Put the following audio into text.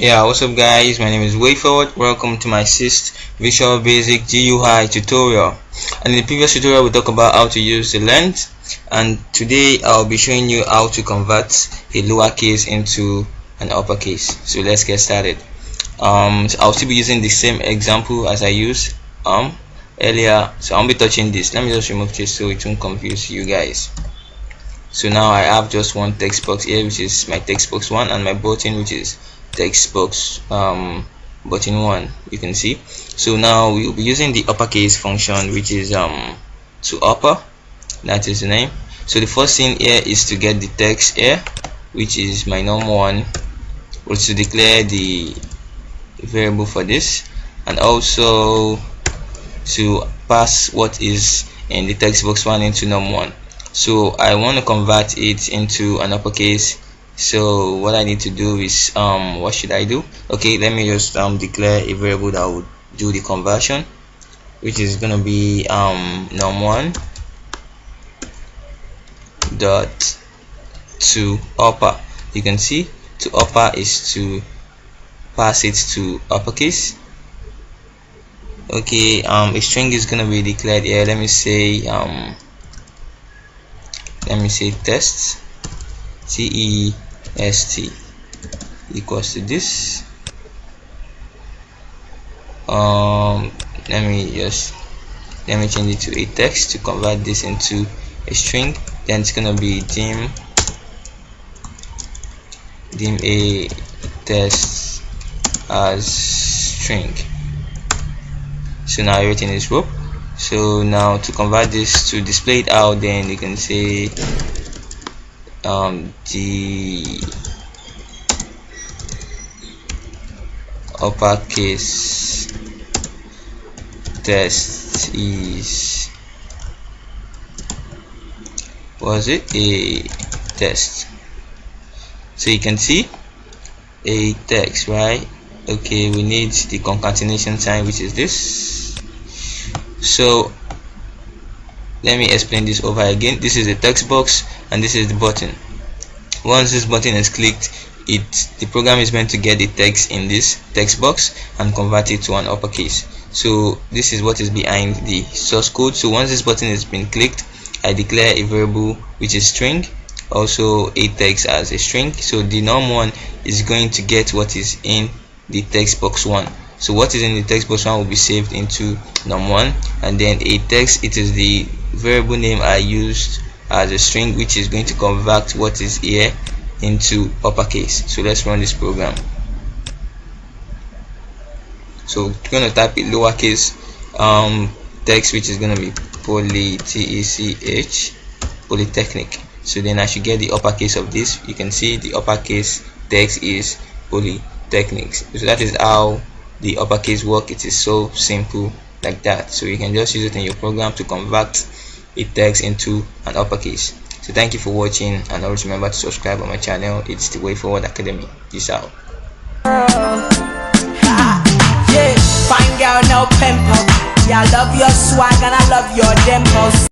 Yeah, what's up guys, my name is WayForward. Welcome to my sixth Visual Basic GUI tutorial. And in the previous tutorial we talked about how to use the length, and today I'll be showing you how to convert a lowercase into an uppercase. So let's get started. So I'll still be using the same example as I used earlier. So I'll be touching this. Let me just remove this so it won't confuse you guys. So now I have just one text box here, which is my text box 1, and my button, which is text box button 1, you can see. So now we will be using the uppercase function, which is to upper, that is the name. So the first thing here is to get the text here, which is my num1, or to declare the variable for this, and also to pass what is in the text box 1 into num1. So I want to convert it into an uppercase. So what I need to do is what should I do? Okay, let me just declare a variable that would do the conversion, which is gonna be num1 dot to upper. You can see to upper is to pass it to uppercase. Okay, a string is gonna be declared here. Let me say test test equals to this. Let me change it to a text to convert this into a string. Then it's gonna be dim a test as string. So now everything is rope. So now to convert this to display it out, then you can say the uppercase test is a test. So you can see a text, right? Okay, we need the concatenation sign, which is this. So let me explain this over again. This is the text box and this is the button. Once this button is clicked, the program is meant to get the text in this text box and convert it to an uppercase. So this is what is behind the source code. So once this button has been clicked, I declare a variable which is string, also a text as a string. So the num1 is going to get what is in the text box 1. So what is in the text box 1 will be saved into num1, and then a text, it is the variable name I used as a string, which is going to convert what is here into uppercase. So let's run this program. So we're going to type a lowercase text, which is going to be polytechnic. So then I should get the uppercase of this. You can see the uppercase text is polytechnic. So that is how the uppercase work. It is so simple like that. So you can just use it in your program to convert a text into an uppercase. So thank you for watching, and always remember to subscribe on my channel. It's the WayForward Academy. Peace out. Yeah, fine girl, no pimple. Yeah, I love your swag and I love your dimples.